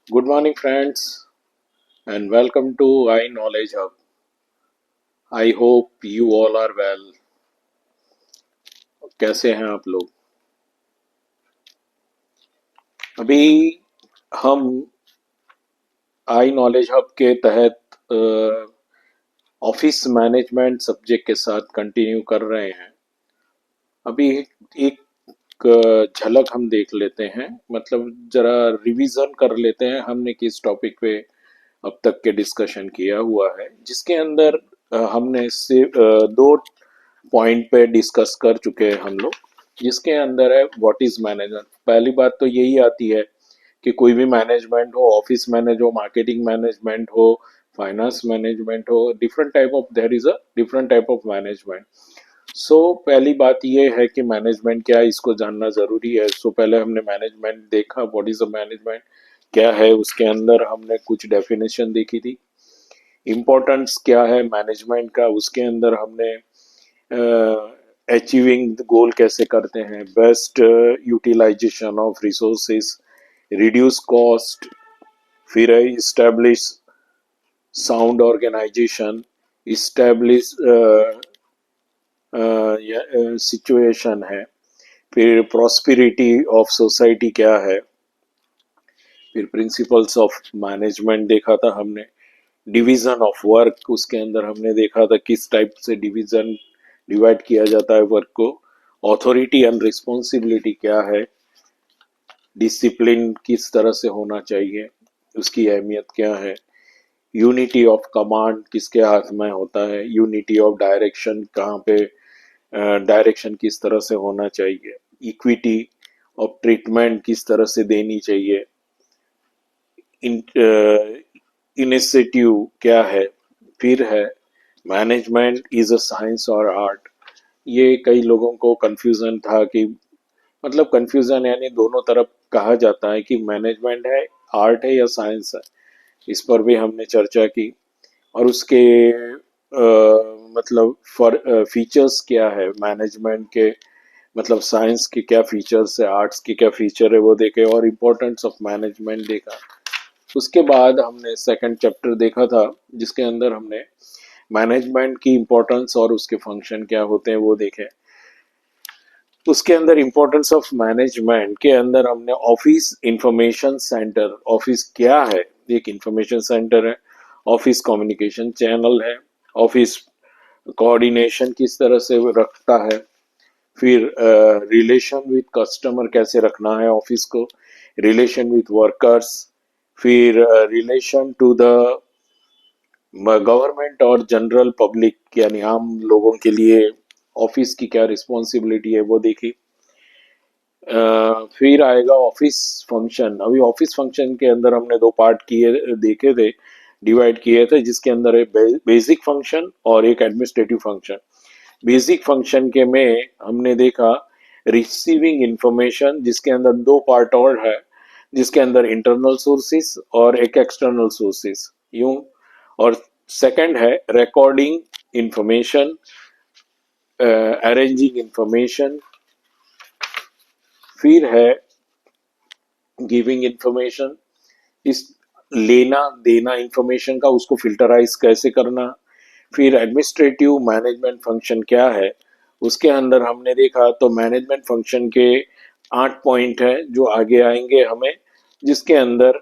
Good morning, friends, and welcome to iKnowledge Hub. I hope you all are well. कैसे हैं आप लोग? अभी हम आई नॉलेज हब के तहत ऑफिस मैनेजमेंट सब्जेक्ट के साथ कंटिन्यू कर रहे हैं। अभी एक झलक हम देख लेते हैं, मतलब जरा रिवीजन कर लेते हैं हमने किस टॉपिक पे अब तक के डिस्कशन किया हुआ है, जिसके अंदर हमने से दो पॉइंट पे डिस्कस कर चुके हैं हम लोग। जिसके अंदर है व्हाट इज मैनेजमेंट। पहली बात तो यही आती है कि कोई भी मैनेजमेंट हो, ऑफिस मैनेज हो, मार्केटिंग मैनेजमेंट हो, फाइनेंस मैनेजमेंट हो, different type of there is a different type of management. So पहली बात ये है कि मैनेजमेंट क्या है, इसको जानना जरूरी है। सो पहले हमने मैनेजमेंट देखा, व्हाट इज अ मैनेजमेंट क्या है, उसके अंदर हमने कुछ डेफिनेशन देखी थी। इम्पोर्टेंस क्या है मैनेजमेंट का, उसके अंदर हमने अचीविंग गोल कैसे करते हैं, best utilisation of resources, reduce cost, फिर है establish sound organisation, establish situation है, फिर प्रॉस्पेरिटी ऑफ सोसाइटी क्या है, फिर प्रिंसिपल्स ऑफ मैनेजमेंट देखा था हमने, डिवीजन ऑफ वर्क उसके अंदर हमने देखा था किस टाइप से डिवीजन डिवाइड किया जाता है वर्क को, ऑथोरिटी एंड रिस्पॉन्सिबिलिटी क्या है, डिसिप्लिन किस तरह से होना चाहिए, उसकी अहमियत क्या है, यूनिटी ऑफ कमांड किसके हाथ में होता है, यूनिटी ऑफ डायरेक्शन कहाँ पे, डायरेक्शन किस तरह से होना चाहिए, इक्विटी ऑफ ट्रीटमेंट किस तरह से देनी चाहिए, इनिशिएटिव क्या है, फिर है मैनेजमेंट इज अ साइंस और आर्ट। ये कई लोगों को कंफ्यूजन था कि, मतलब कंफ्यूजन यानी दोनों तरफ कहा जाता है कि मैनेजमेंट है, आर्ट है या साइंस है। इस पर भी हमने चर्चा की। और उसके मतलब फॉर फीचर्स क्या है मैनेजमेंट के, मतलब साइंस के क्या फीचर्स है, आर्ट्स के क्या फीचर है वो देखे, और इम्पोर्टेंस ऑफ मैनेजमेंट देखा। उसके बाद हमने सेकंड चैप्टर देखा था, जिसके अंदर हमने मैनेजमेंट की इम्पोर्टेंस और उसके फंक्शन क्या होते हैं वो देखे। उसके अंदर इम्पोर्टेंस ऑफ मैनेजमेंट के अंदर हमने ऑफिस इंफॉर्मेशन सेंटर, ऑफिस क्या है, एक इंफॉर्मेशन सेंटर है, ऑफिस कम्युनिकेशन चैनल है, ऑफिस कोऑर्डिनेशन किस तरह से रखता है, फिर रिलेशन विथ कस्टमर कैसे रखना है ऑफिस को, रिलेशन विथ वर्कर्स, फिर रिलेशन टू द गवर्नमेंट और जनरल पब्लिक यानी आम लोगों के लिए ऑफिस की क्या रिस्पॉन्सिबिलिटी है वो देखी। फिर आएगा ऑफिस फंक्शन। अभी ऑफिस फंक्शन के अंदर हमने दो पार्ट किए देखे थे, डिवाइड किए थे, जिसके अंदर एक बेसिक फंक्शन और एक एडमिनिस्ट्रेटिव फंक्शन। बेसिक फंक्शन के में हमने देखा रिसीविंग इंफॉर्मेशन, जिसके अंदर दो पार्ट और है, जिसके अंदर इंटरनल सोर्सेस और एक एक्सटर्नल सोर्सेस यूं। और सेकंड है रिकॉर्डिंग इंफॉर्मेशन, अरेंजिंग इंफॉर्मेशन, फिर है गिविंग इंफॉर्मेशन, इस लेना देना इंफॉर्मेशन का, उसको फिल्टराइज कैसे करना। फिर एडमिनिस्ट्रेटिव मैनेजमेंट फंक्शन क्या है, उसके अंदर हमने देखा तो मैनेजमेंट फंक्शन के 8 पॉइंट है जो आगे आएंगे हमें, जिसके अंदर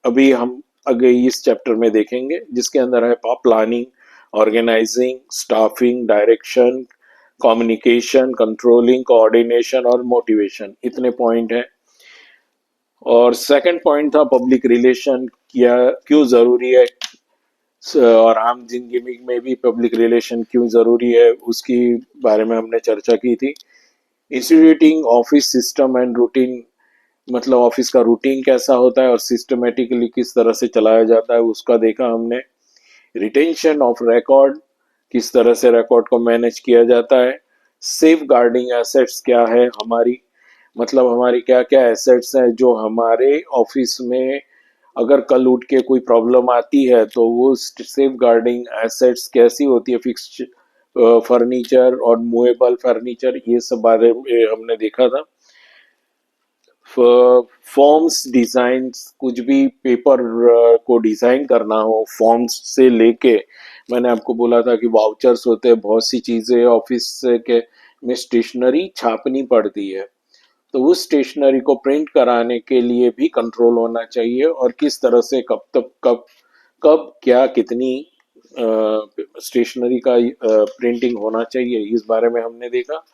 अभी हम आगे इस चैप्टर में देखेंगे, जिसके अंदर है planning, organising, staffing, direction, communication, controlling, coordination और मोटिवेशन। इतने पॉइंट है। और सेकंड पॉइंट था पब्लिक रिलेशन, क्या क्यों जरूरी है, और आम जिंदगी में भी पब्लिक रिलेशन क्यों जरूरी है, उसकी बारे में हमने चर्चा की थी। Instituting office system and routine, मतलब ऑफिस का रूटीन कैसा होता है और सिस्टमेटिकली किस तरह से चलाया जाता है उसका देखा हमने। रिटेंशन ऑफ रिकॉर्ड, किस तरह से रिकॉर्ड को मैनेज किया जाता है। सेफ गार्डिंग एसेट्स क्या है हमारी, मतलब हमारी क्या क्या एसेट्स हैं जो हमारे ऑफिस में अगर कल उठ के कोई प्रॉब्लम आती है तो वो सेफ गार्डिंग एसेट्स कैसी होती है, फिक्स फर्नीचर और मूवेबल फर्नीचर, ये सब बारे में हमने देखा था। फॉर्म्स डिजाइन, कुछ भी पेपर को डिजाइन करना हो, फॉर्म्स से लेके, मैंने आपको बोला था कि वाउचर्स होते हैं, बहुत सी चीजें ऑफिस के में स्टेशनरी छापनी पड़ती है, तो उस स्टेशनरी को प्रिंट कराने के लिए भी कंट्रोल होना चाहिए, और किस तरह से कब तक कब कब क्या कितनी स्टेशनरी का प्रिंटिंग होना चाहिए, इस बारे में हमने देखा।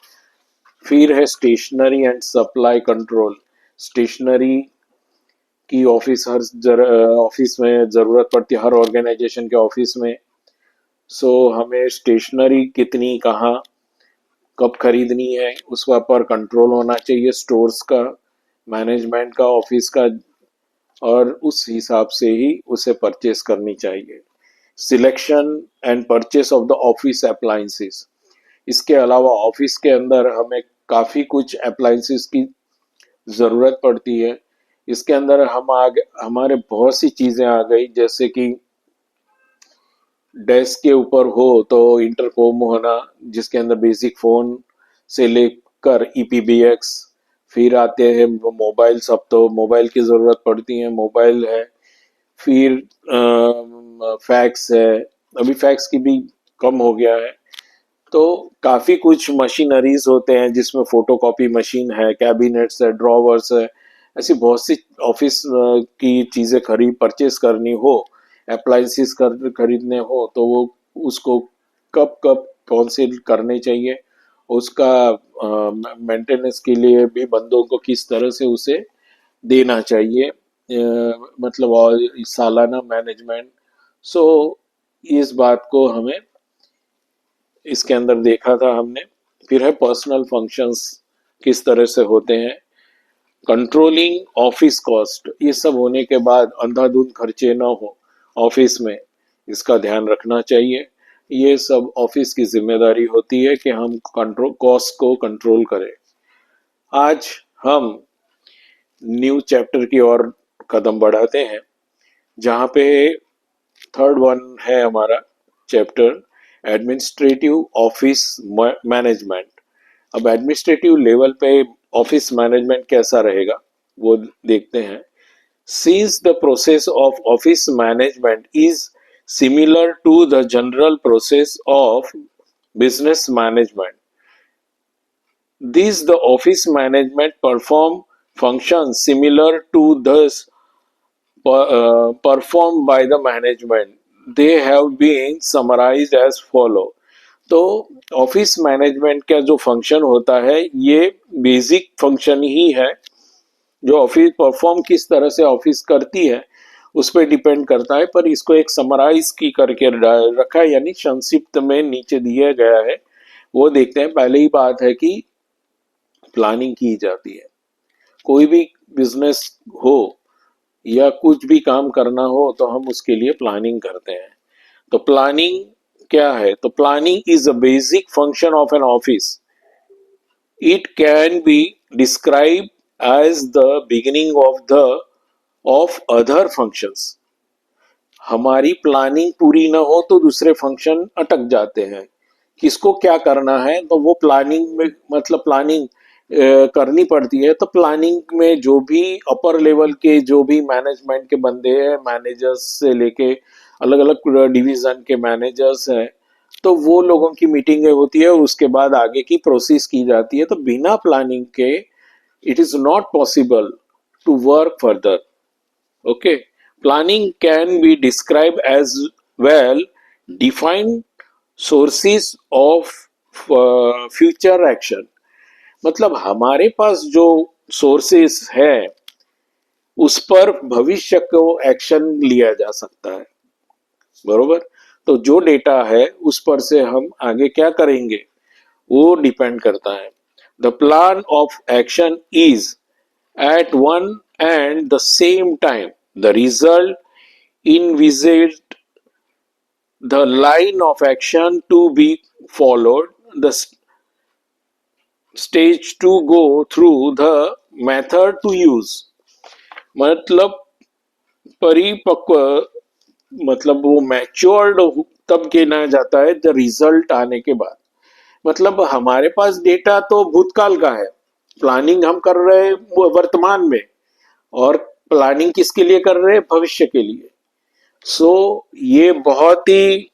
फिर है stationery and supply control. Stationery की ऑफिस में जरूरत पड़ती है, हर ऑर्गेनाइजेशन के ऑफिस में। सो हमें स्टेशनरी कितनी कहाँ कब खरीदनी है उस पर कंट्रोल होना चाहिए, स्टोर्स का, मैनेजमेंट का, ऑफिस का, और उस हिसाब से ही उसे परचेस करनी चाहिए। Selection and purchase of the office appliances. इसके अलावा ऑफिस के अंदर हमें काफी कुछ अप्लायंसेस की जरूरत पड़ती है। इसके अंदर हमारे बहुत सी चीजें आ गई, जैसे कि डेस्क के ऊपर हो तो इंटरकॉम होना, जिसके अंदर बेसिक फोन से लेकर ईपीबीएक्स, फिर आते हैं मोबाइल, सब तो मोबाइल की जरूरत पड़ती है, मोबाइल है। फिर फैक्स है, अभी फैक्स की भी कम हो गया है। तो काफी कुछ मशीनरीज होते हैं, जिसमें फोटोकॉपी मशीन है, कैबिनेट्स है, ड्रॉवर्स है, ऐसी बहुत सी ऑफिस की चीजें खरीद परचेस करनी हो, अप्लायंसेस खरीदने हो, तो वो उसको कब कब कौन से करने चाहिए, उसका मेंटेनेंस के लिए भी बंदों को किस तरह से उसे देना चाहिए, मतलब और सालाना मैनेजमेंट। सो इस बात को हमें इसके अंदर देखा था हमने। फिर है पर्सनल फंक्शंस किस तरह से होते हैं, कंट्रोलिंग ऑफिस कॉस्ट। ये सब होने के बाद अंधाधुंध खर्चे ना हो ऑफिस में, इसका ध्यान रखना चाहिए। ये सब ऑफिस की जिम्मेदारी होती है कि हम कंट्रोल कॉस्ट को कंट्रोल करें। आज हम न्यू चैप्टर की ओर कदम बढ़ाते हैं, जहाँ पे थर्ड वन है हमारा चैप्टर, एडमिनिस्ट्रेटिव ऑफिस मैनेजमेंट। अब एडमिनिस्ट्रेटिव लेवल पे ऑफिस मैनेजमेंट कैसा रहेगा वो देखते हैं। Since the process of office management is similar to the general process of business management, these the office management perform functions similar to those performed by the management. They have been summarized as follow. तो office management का जो function होता है, ये basic function ही है, जो office perform किस तरह से ऑफिस करती है उस पर डिपेंड करता है, पर इसको एक समराइज की करके रखा है, यानी संक्षिप्त में नीचे दिया गया है। वो देखते हैं। पहले ही बात है कि प्लानिंग की जाती है, कोई भी बिजनेस हो या कुछ भी काम करना हो तो हम उसके लिए प्लानिंग करते हैं। तो प्लानिंग क्या है? तो planning is a basic function of an office. It can be describe as the beginning of other functions. हमारी प्लानिंग पूरी ना हो तो दूसरे फंक्शन अटक जाते हैं। किसको क्या करना है तो वो प्लानिंग में, मतलब प्लानिंग करनी पड़ती है। तो प्लानिंग में जो भी अपर लेवल के जो भी मैनेजमेंट के बंदे हैं, मैनेजर्स से लेके अलग अलग डिवीजन के मैनेजर्स हैं, तो वो लोगों की मीटिंगें होती है और उसके बाद आगे की प्रोसेस की जाती है। तो बिना प्लानिंग के it is not possible to work further. Okay, planning can be describe as well defined sources of future action. मतलब हमारे पास जो सोर्सेस है उस पर भविष्य को एक्शन लिया जा सकता है, बरोबर। तो जो डेटा है उस पर से हम आगे क्या करेंगे वो डिपेंड करता है। The plan of action is at one and the same time the result envisaged, the line of action to be followed, the stage to go through, the method to use। मतलब परिपक्व, मतलब वो matured तब गिना जाता है जब result आने के बाद। मतलब हमारे पास डेटा तो भूतकाल का है प्लानिंग हम कर रहे हैं वो वर्तमान में, और प्लानिंग किसके लिए कर रहे हैं, भविष्य के लिए। सो ये बहुत ही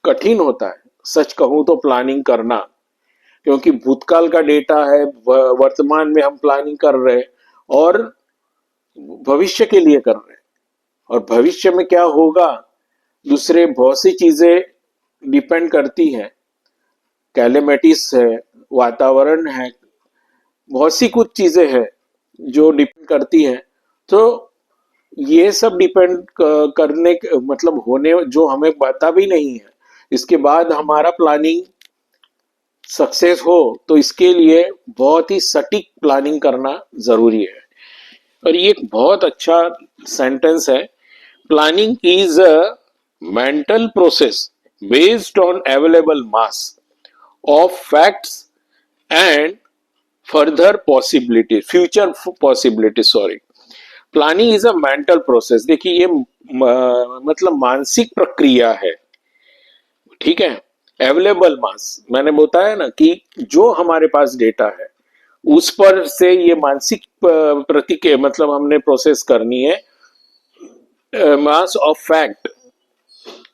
कठिन होता है सच कहूं तो प्लानिंग करना, क्योंकि भूतकाल का डेटा है, वर्तमान में हम प्लानिंग कर रहे हैं और भविष्य के लिए कर रहे हैं। और भविष्य में क्या होगा, दूसरे बहुत सी चीजें डिपेंड करती हैं, कैलेमिटीज है, वातावरण है, बहुत सी कुछ चीजें हैं जो डिपेंड करती हैं। तो ये सब डिपेंड करने मतलब होने जो हमें पता भी नहीं है, इसके बाद हमारा प्लानिंग सक्सेस हो, तो इसके लिए बहुत ही सटीक प्लानिंग करना जरूरी है। और ये एक बहुत अच्छा सेंटेंस है, planning is a mental process based on available mass of facts and further possibility future possibility, sorry. Planning is a mental process, देखिए ये मतलब मानसिक प्रक्रिया है, ठीक है। अवेलेबल मास मैंने बताया ना कि जो हमारे पास डेटा है उस पर से ये मानसिक प्रतीक मतलब हमने प्रोसेस करनी है, mass of fact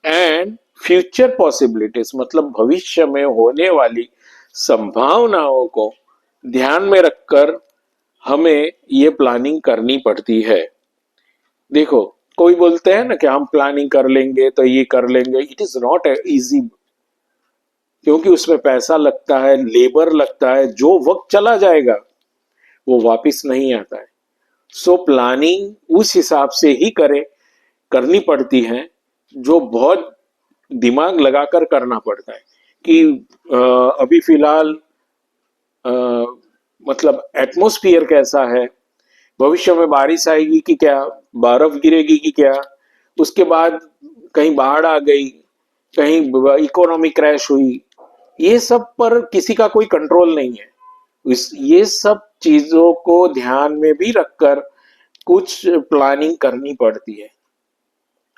and future possibilities, मतलब भविष्य में होने वाली संभावनाओं को ध्यान में रखकर हमें ये प्लानिंग करनी पड़ती है। देखो, कोई बोलते हैं ना कि हम प्लानिंग कर लेंगे तो ये कर लेंगे, इट इज नॉट इजी, क्योंकि उसमें पैसा लगता है, लेबर लगता है, जो वक्त चला जाएगा वो वापस नहीं आता है। सो प्लानिंग उस हिसाब से ही करनी पड़ती है, जो बहुत दिमाग लगाकर करना पड़ता है कि अभी फिलहाल अ, मतलब एटमॉस्फियर कैसा है, भविष्य में बारिश आएगी कि क्या, बर्फ गिरेगी कि क्या, उसके बाद कहीं बाढ़ आ गई, कहीं इकोनॉमी क्रैश हुई, ये सब पर किसी का कोई कंट्रोल नहीं है। ये सब चीजों को ध्यान में भी रखकर कुछ प्लानिंग करनी पड़ती है।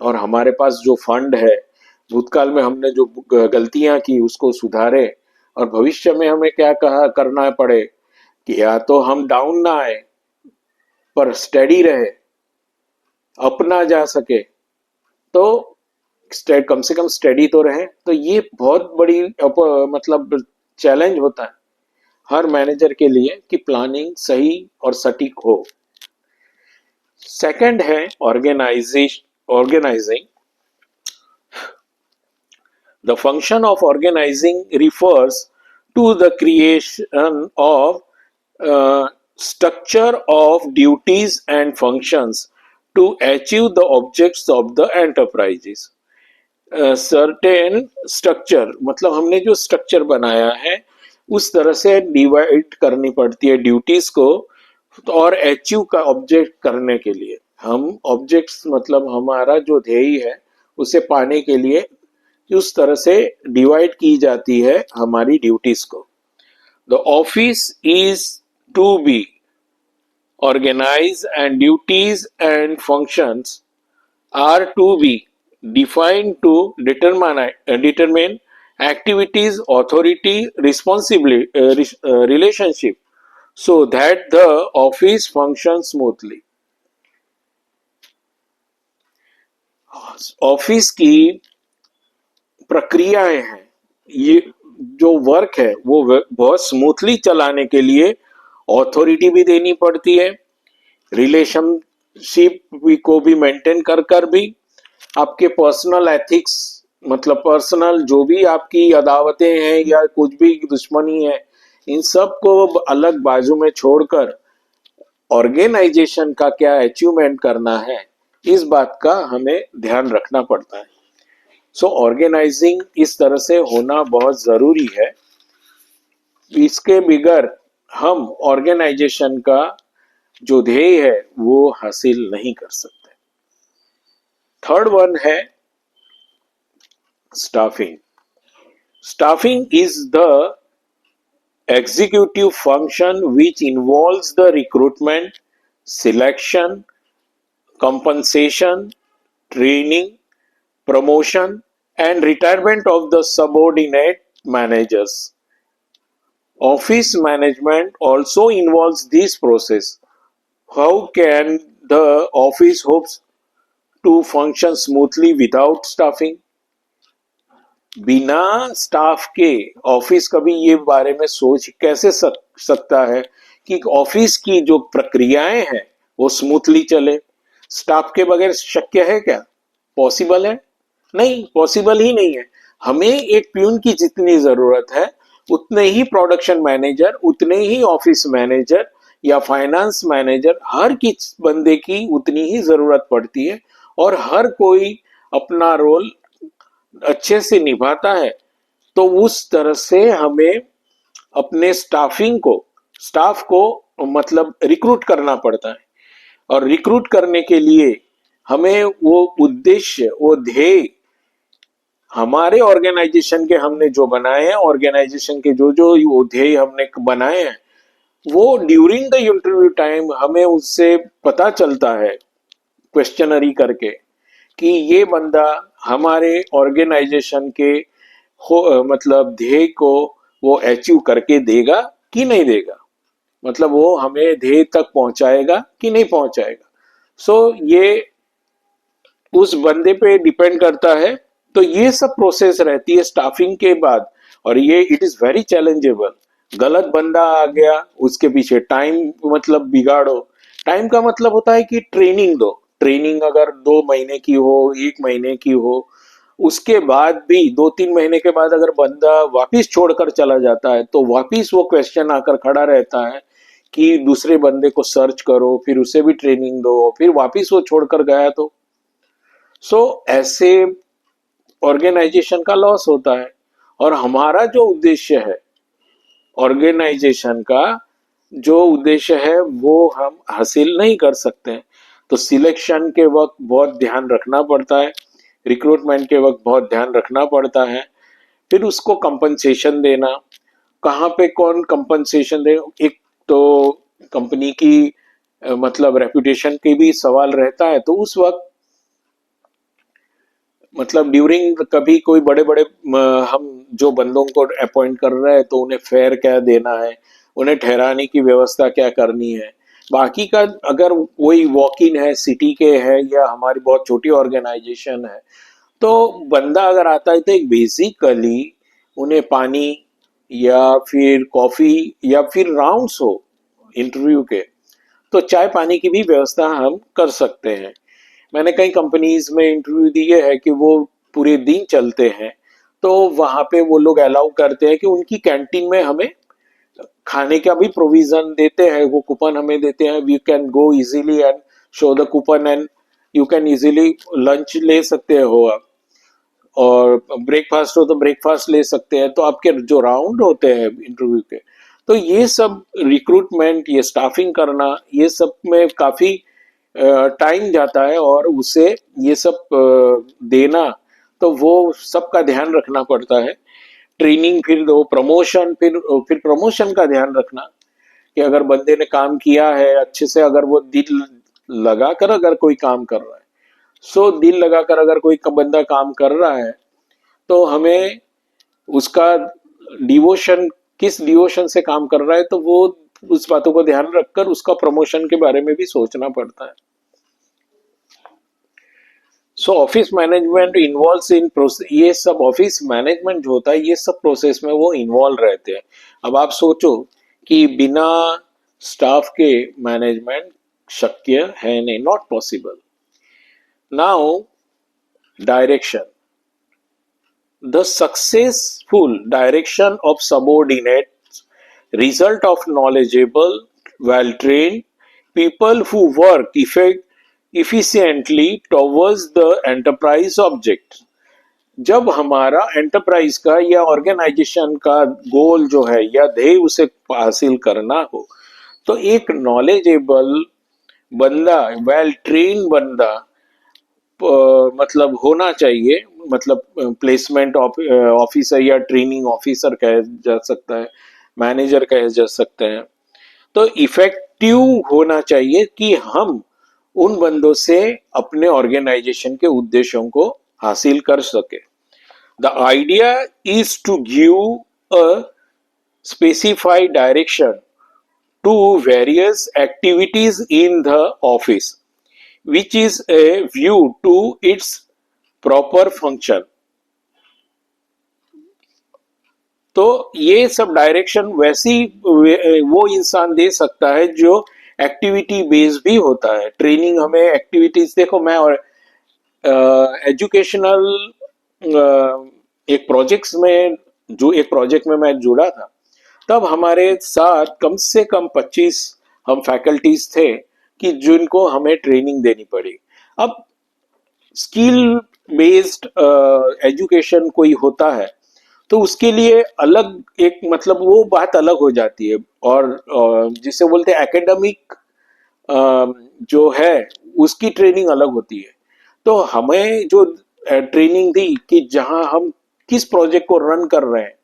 और हमारे पास जो फंड है, भूतकाल में हमने जो गलतियां की उसको सुधारे, और भविष्य में हमें क्या कहा करना पड़े कि या तो हम डाउन ना आए पर स्टेडी रहे, अपना जा सके, तो कम से कम स्टेडी तो रहे। तो ये बहुत बड़ी मतलब चैलेंज होता है हर मैनेजर के लिए कि प्लानिंग सही और सटीक हो। सेकंड है organising. The function of organizing refers to the creation of structure of duties and functions to achieve the objects of the enterprises. Certain structure मतलब हमने जो स्ट्रक्चर बनाया है उस तरह से डिवाइड करनी पड़ती है ड्यूटीज को, और अचीव का ऑब्जेक्ट करने के लिए हम ऑब्जेक्ट्स मतलब हमारा जो ध्येय है उसे पाने के लिए उस तरह से डिवाइड की जाती है हमारी ड्यूटीज को। The office is to be organise and duties and functions are to be defined to determine activities, authority, responsibility, relationship, so that the office functions smoothly. Office की प्रक्रियाएं हैं, ये जो वर्क है वो बहुत स्मूथली चलाने के लिए ऑथोरिटी भी देनी पड़ती है, रिलेशनशिप को भी मेंटेन कर भी, आपके पर्सनल एथिक्स मतलब पर्सनल जो भी आपकी अदावतें हैं या कुछ भी दुश्मनी है, इन सब को अलग बाजू में छोड़कर ऑर्गेनाइजेशन का क्या अचीवमेंट करना है इस बात का हमें ध्यान रखना पड़ता है। सो ऑर्गेनाइजिंग इस तरह से होना बहुत जरूरी है, इसके बगैर हम ऑर्गेनाइजेशन का जो ध्येय है वो हासिल नहीं कर सकते। थर्ड वन है staffing. Staffing is the executive function which involves the recruitment, selection, compensation, training, promotion, and retirement of the subordinate managers Office management also involves this process. How can the office hopes to function smoothly without staffing? बिना staff के office कभी ये बारे में सोच कैसे सकता है कि ऑफिस की जो प्रक्रियाएं हैं वो स्मूथली चले? स्टाफ के बगैर शक्य है क्या? पॉसिबल है? नहीं, पॉसिबल ही नहीं है। हमें एक प्यून की जितनी जरूरत है उतने ही प्रोडक्शन मैनेजर, उतने ही ऑफिस मैनेजर या फाइनेंस मैनेजर, हर किस बंदे की उतनी ही जरूरत पड़ती है। और हर कोई अपना रोल अच्छे से निभाता है। तो उस तरह से हमें अपने स्टाफ को मतलब रिक्रूट करना पड़ता है। और रिक्रूट करने के लिए हमें वो उद्देश्य, वो ध्येय हमारे ऑर्गेनाइजेशन के हमने जो बनाए हैं, ऑर्गेनाइजेशन के जो जो वो ध्येय हमने बनाए हैं, वो ड्यूरिंग द इंटरव्यू टाइम हमें उससे पता चलता है क्वेश्चनरी करके कि ये बंदा हमारे ऑर्गेनाइजेशन के मतलब ध्येय को वो अचीव करके देगा कि नहीं देगा, मतलब वो हमें ध्येय तक पहुंचाएगा कि नहीं पहुंचाएगा। सो ये उस बंदे पे डिपेंड करता है। तो ये सब प्रोसेस रहती है स्टाफिंग के बाद। और ये इट इज वेरी चैलेंजेबल। गलत बंदा आ गया, उसके पीछे टाइम मतलब बिगाड़ो। टाइम का मतलब होता है कि ट्रेनिंग दो। ट्रेनिंग अगर 2 महीने की हो, 1 महीने की हो, उसके बाद भी 2-3 महीने के बाद अगर बंदा वापिस छोड़कर चला जाता है तो वापिस वो क्वेश्चन आकर खड़ा रहता है कि दूसरे बंदे को सर्च करो, फिर उसे भी ट्रेनिंग दो, फिर वापिस वो छोड़कर गया तो ऐसे ऑर्गेनाइजेशन का लॉस होता है। और हमारा जो उद्देश्य है ऑर्गेनाइजेशन का, जो उद्देश्य है वो हम हासिल नहीं कर सकते। तो सिलेक्शन के वक्त बहुत ध्यान रखना पड़ता है, रिक्रूटमेंट के वक्त बहुत ध्यान रखना पड़ता है। फिर उसको कंपनसेशन देना, कहाँ पे कौन कंपनसेशन दे। एक तो कंपनी की मतलब रेपुटेशन की भी सवाल रहता है। तो उस वक्त मतलब ड्यूरिंग कभी कोई बड़े बड़े हम जो बंदों को अपॉइंट कर रहे हैं तो उन्हें फेयर क्या देना है, उन्हें ठहराने की व्यवस्था क्या करनी है। बाकी का अगर कोई वॉक इन है, सिटी के है या हमारी बहुत छोटी ऑर्गेनाइजेशन है, तो बंदा अगर आता है तो एक बेसिकली उन्हें पानी या फिर कॉफी या फिर राउंड्स हो इंटरव्यू के, तो चाय पानी की भी व्यवस्था हम कर सकते हैं। मैंने कई कंपनीज में इंटरव्यू दिए है कि वो पूरे दिन चलते हैं, तो वहां पे वो लोग अलाउ करते हैं कि उनकी कैंटीन में हमें खाने का भी प्रोविजन देते हैं। वो कूपन हमें देते हैं, we can go easily and show the coupon and you can easily lunch ले सकते हो आप, और ब्रेकफास्ट हो तो ब्रेकफास्ट ले सकते हैं। तो आपके जो राउंड होते हैं इंटरव्यू के, तो ये सब रिक्रूटमेंट, ये स्टाफिंग करना, ये सब में काफी टाइम जाता है और उसे ये सब देना, तो वो सबका ध्यान रखना पड़ता है। ट्रेनिंग, फिर दो प्रमोशन, फिर प्रमोशन का ध्यान रखना कि अगर बंदे ने काम किया है अच्छे से, अगर वो दिल लगाकर अगर कोई काम कर रहा है, दिल लगाकर अगर कोई बंदा काम कर रहा है, तो हमें उसका डिवोशन, किस डिवोशन से काम कर रहा है, तो वो उस बातों को ध्यान रखकर उसका प्रमोशन के बारे में भी सोचना पड़ता है। सो office management involve in process. ये सब ऑफिस मैनेजमेंट जो होता है ये सब प्रोसेस में वो इन्वॉल्व रहते हैं। अब आप सोचो कि बिना स्टाफ के मैनेजमेंट शक्य है नहीं, not possible. Now direction, the successful direction of subordinates result of knowledgeable, well trained people who work efficiently towards the enterprise object। जब हमारा एंटरप्राइज का या ऑर्गेनाइजेशन का गोल जो है या ध्येय उसे हासिल करना हो, तो एक नॉलेजेबल बंदा, वेल ट्रेन बंदा मतलब होना चाहिए। मतलब प्लेसमेंट ऑफिसर या ट्रेनिंग ऑफिसर कहा जा सकता है, मैनेजर कहे जा सकते हैं। तो इफेक्टिव होना चाहिए कि हम उन बंदों से अपने ऑर्गेनाइजेशन के उद्देश्यों को हासिल कर सके। The idea is to give a specify direction to various activities in the office, which is a view to its proper function. तो ये सब डायरेक्शन वैसी वो इंसान दे सकता है जो एक्टिविटी बेस्ड भी होता है। ट्रेनिंग हमें एक्टिविटीज, देखो मैं और एजुकेशनल एक प्रोजेक्ट में मैं जुड़ा था, तब हमारे साथ कम से कम 25 हम फैकल्टीज थे कि जिनको हमें ट्रेनिंग देनी पड़ी। अब स्किल बेस्ड एजुकेशन कोई होता है तो उसके लिए अलग एक मतलब वो बात अलग हो जाती है, और जिसे बोलते हैं एकेडमिक जो है उसकी ट्रेनिंग अलग होती है। तो हमें जो ट्रेनिंग दी कि जहां हम किस प्रोजेक्ट को रन कर रहे हैं,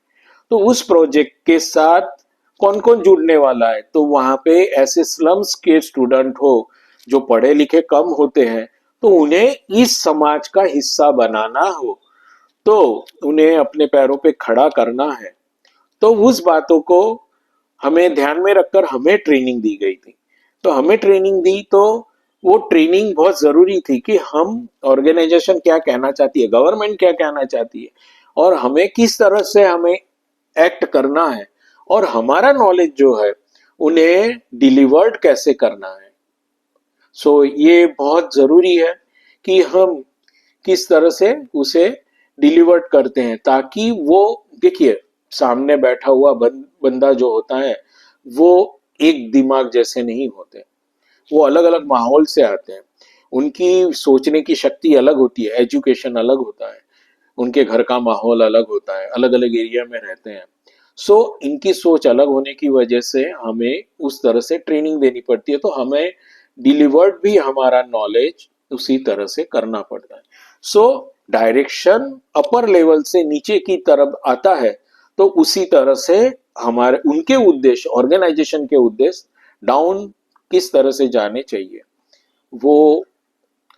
तो उस प्रोजेक्ट के साथ कौन कौन जुड़ने वाला है, तो वहां पे ऐसे स्लम्स के स्टूडेंट हो जो पढ़े लिखे कम होते हैं, तो उन्हें इस समाज का हिस्सा बनाना हो, तो उन्हें अपने पैरों पे खड़ा करना है। तो उस बातों को हमें ध्यान में रखकर हमें ट्रेनिंग दी गई थी। तो हमें ट्रेनिंग दी, तो वो ट्रेनिंग बहुत जरूरी थी कि हम ऑर्गेनाइजेशन क्या कहना चाहती है, गवर्नमेंट क्या कहना चाहती है, और हमें किस तरह से हमें एक्ट करना है, और हमारा नॉलेज जो है उन्हें डिलीवर्ड कैसे करना है। सो ये बहुत जरूरी है कि हम किस तरह से उसे डिलीवर्ड करते हैं, ताकि वो, देखिए सामने बैठा हुआ बंदा जो होता है वो एक दिमाग जैसे नहीं होते, वो अलग अलग माहौल से आते हैं, उनकी सोचने की शक्ति अलग होती है, एजुकेशन अलग होता है, उनके घर का माहौल अलग होता है, अलग अलग एरिया में रहते हैं। सो इनकी सोच अलग होने की वजह से हमें उस तरह से ट्रेनिंग देनी पड़ती है, तो हमें डिलीवर्ड भी हमारा नॉलेज उसी तरह से करना पड़ता है। सो डायरेक्शन अपर लेवल से नीचे की तरफ आता है, तो उसी तरह से हमारे उनके उद्देश्य, ऑर्गेनाइजेशन के उद्देश्य डाउन किस तरह से जाने चाहिए, वो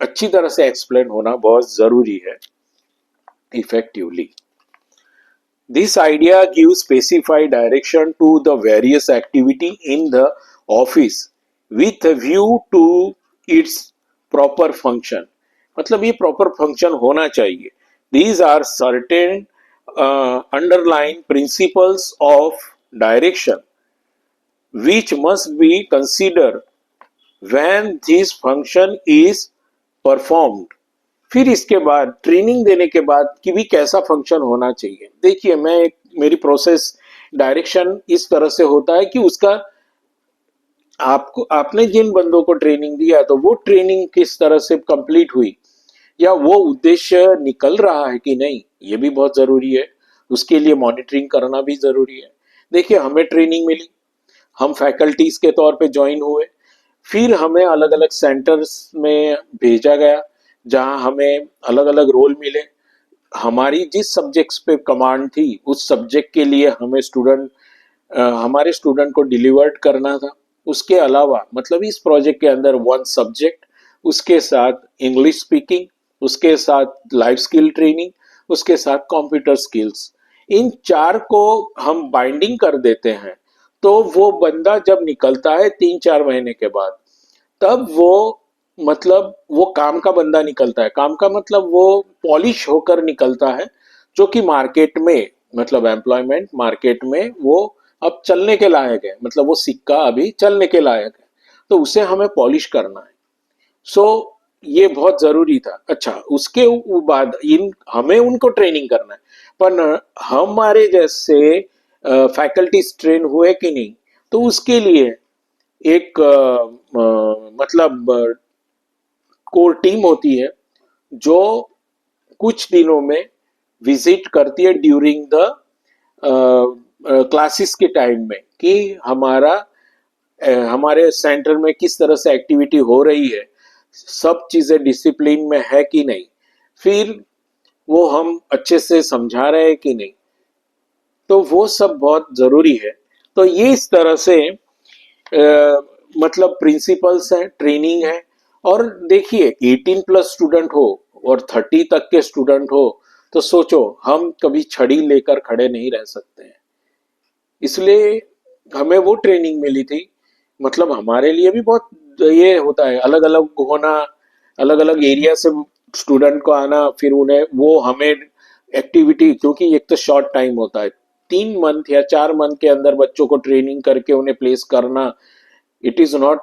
अच्छी तरह से एक्सप्लेन होना बहुत जरूरी है effectively. This idea gives specified direction to the various activity in the office with a view to its proper function. मतलब ये proper function होना चाहिए। These are certain underlying principles of direction which must be considered when this function is performed. फिर इसके बाद training देने के बाद कि भी कैसा फंक्शन होना चाहिए। देखिए मेरी प्रोसेस डायरेक्शन इस तरह से होता है कि उसका आपने जिन बंदों को ट्रेनिंग दिया तो वो ट्रेनिंग किस तरह से कंप्लीट हुई, या वो उद्देश्य निकल रहा है कि नहीं, ये भी बहुत जरूरी है। उसके लिए मॉनिटरिंग करना भी जरूरी है। देखिए हमें ट्रेनिंग मिली, हम फैकल्टीज के तौर पे ज्वाइन हुए, फिर हमें अलग अलग सेंटर्स में भेजा गया जहां हमें अलग अलग रोल मिले। हमारी जिस सब्जेक्ट्स पे कमांड थी उस सब्जेक्ट के लिए हमारे स्टूडेंट को डिलीवर्ड करना था। उसके अलावा मतलब इस प्रोजेक्ट के अंदर वन सब्जेक्ट, उसके साथ इंग्लिश स्पीकिंग, उसके साथ लाइफ स्किल ट्रेनिंग, उसके साथ कंप्यूटर स्किल्स, इन चार को हम बाइंडिंग कर देते हैं। तो वो बंदा जब निकलता है 3-4 महीने के बाद, तब वो काम का बंदा निकलता है। काम का मतलब वो पॉलिश होकर निकलता है, जो कि मार्केट में मतलब एम्प्लॉयमेंट मार्केट में वो अब चलने के लायक है, मतलब वो सिक्का अभी चलने के लायक है, तो उसे हमें पॉलिश करना है। सो ये बहुत जरूरी था। अच्छा, उसके बाद हमें उनको ट्रेनिंग करना है, पर हमारे जैसे फैकल्टीज ट्रेन हुए कि नहीं, तो उसके लिए एक मतलब कोर टीम होती है जो कुछ दिनों में विजिट करती है ड्यूरिंग द क्लासेस के टाइम में, कि हमारे सेंटर में किस तरह से एक्टिविटी हो रही है, सब चीजें डिसिप्लिन में है कि नहीं, फिर वो हम अच्छे से समझा रहे हैं कि नहीं, तो वो सब बहुत जरूरी है। तो ये इस तरह से मतलब प्रिंसिपल्स है, ट्रेनिंग है। और देखिए 18+ स्टूडेंट हो और 30 तक के स्टूडेंट हो, तो सोचो हम कभी छड़ी लेकर खड़े नहीं रह सकते हैं। इसलिए हमें वो ट्रेनिंग मिली थी। मतलब हमारे लिए भी बहुत ये होता है, अलग अलग होना, अलग अलग एरिया से स्टूडेंट को आना, फिर उन्हें वो हमें एक्टिविटी, क्योंकि एक तो शॉर्ट टाइम होता है, 3 मंथ या 4 मंथ के अंदर बच्चों को ट्रेनिंग करके उन्हें प्लेस करना, it is not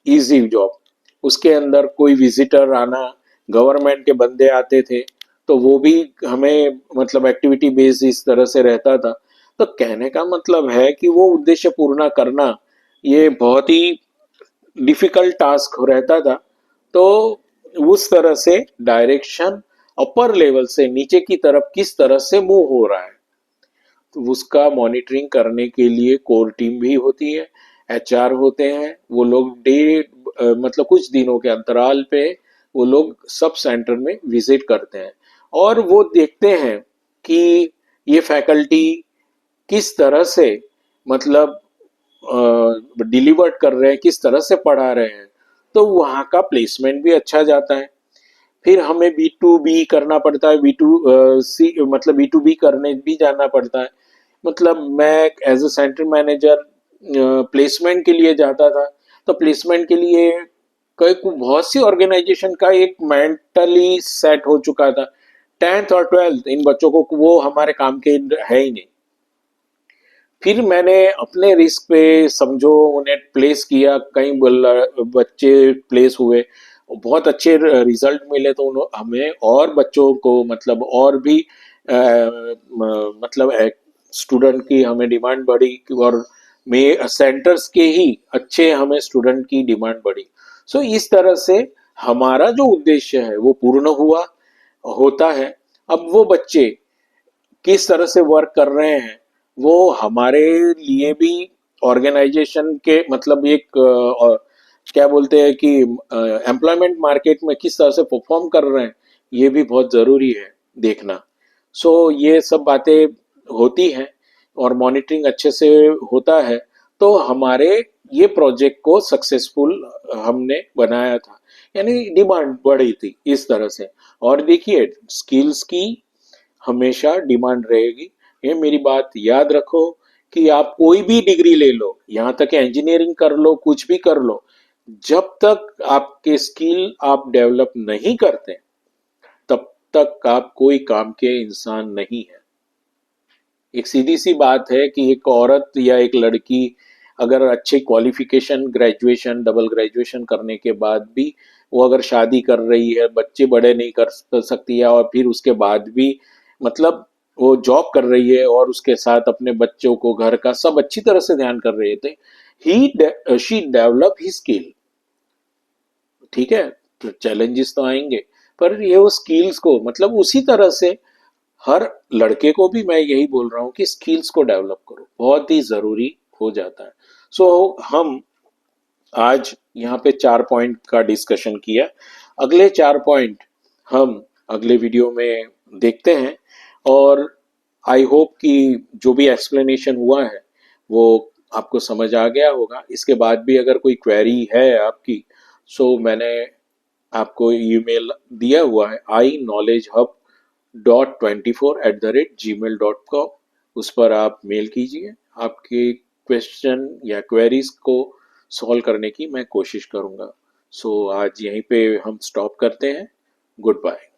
easy job. उसके अंदर कोई विजिटर आना, गवर्नमेंट के बंदे आते थे, तो वो भी हमें मतलब एक्टिविटी बेस्ड इस तरह से रहता था। तो कहने का मतलब है कि वो उद्देश्य पूर्ण करना ये बहुत ही डिफिकल्ट टास्क रहता था। तो उस तरह से डायरेक्शन अपर लेवल से नीचे की तरफ किस तरह से मूव हो रहा है, तो उसका मॉनिटरिंग करने के लिए कोर टीम भी होती है, एचआर होते हैं, वो लोग मतलब कुछ दिनों के अंतराल पे वो लोग सब सेंटर में विजिट करते हैं और वो देखते हैं कि ये फैकल्टी किस तरह से मतलब डिलीवर्ड कर रहे हैं, किस तरह से पढ़ा रहे हैं, तो वहाँ का प्लेसमेंट भी अच्छा जाता है। फिर हमें B2B करना पड़ता है, B2C मतलब B2B करने भी जाना पड़ता है। मतलब मैं as a centre manager placement के लिए जाता था, तो प्लेसमेंट के लिए कई बहुत सी ऑर्गेनाइजेशन का एक मेंटली सेट हो चुका था। 10th और 12th इन बच्चों को वो हमारे काम के है ही नहीं। फिर मैंने अपने रिस्क पे समझो उन्हें प्लेस किया, कई बच्चे प्लेस हुए, बहुत अच्छे रिजल्ट मिले, तो हमें और बच्चों को मतलब और भी मतलब स्टूडेंट की हमें डिमांड बढ़ी, और में सेंटर्स के ही अच्छे हमें स्टूडेंट की डिमांड बढ़ी। सो इस तरह से हमारा जो उद्देश्य है वो पूर्ण हुआ, होता है। अब वो बच्चे किस तरह से वर्क कर रहे हैं, वो हमारे लिए भी ऑर्गेनाइजेशन के मतलब एक क्या बोलते हैं कि एम्प्लॉयमेंट मार्केट में किस तरह से परफॉर्म कर रहे हैं, ये भी बहुत ज़रूरी है देखना। सो ये सब बातें होती हैं और मॉनिटरिंग अच्छे से होता है, तो हमारे ये प्रोजेक्ट को सक्सेसफुल हमने बनाया था, यानी डिमांड बढ़ी थी इस तरह से। और देखिए स्किल्स की हमेशा डिमांड रहेगी, ये मेरी बात याद रखो। कि आप कोई भी डिग्री ले लो, यहाँ तक इंजीनियरिंग कर लो, कुछ भी कर लो, जब तक आपके स्किल आप डेवलप नहीं करते तब तक आप कोई काम के इंसान नहीं है। एक सीधी सी बात है कि एक औरत या एक लड़की अगर अच्छे क्वालिफिकेशन, ग्रेजुएशन, डबल ग्रेजुएशन करने के बाद भी वो अगर शादी कर रही है, बच्चे बड़े नहीं कर सकती है, और फिर उसके बाद भी मतलब वो जॉब कर रही है और उसके साथ अपने बच्चों को, घर का सब अच्छी तरह से ध्यान कर रहे थे, ही शी डेवलप ही स्किल। ठीक है, तो चैलेंजेस तो आएंगे, पर ये वो स्किल्स को मतलब उसी तरह से हर लड़के को भी मैं यही बोल रहा हूँ कि स्किल्स को डेवलप करो, बहुत ही जरूरी हो जाता है। सो हम आज यहाँ पे 4 पॉइंट का डिस्कशन किया, अगले 4 पॉइंट हम अगले वीडियो में देखते हैं। और आई होप कि जो भी एक्सप्लेनेशन हुआ है वो आपको समझ आ गया होगा। इसके बाद भी अगर कोई क्वेरी है आपकी, सो मैंने आपको ईमेल दिया हुआ है iknowledgehub.24@gmail.com, उस पर आप मेल कीजिए, आपके क्वेश्चन या क्वेरीज को सॉल्व करने की मैं कोशिश करूंगा। सो आज यहीं पे हम स्टॉप करते हैं। Good bye.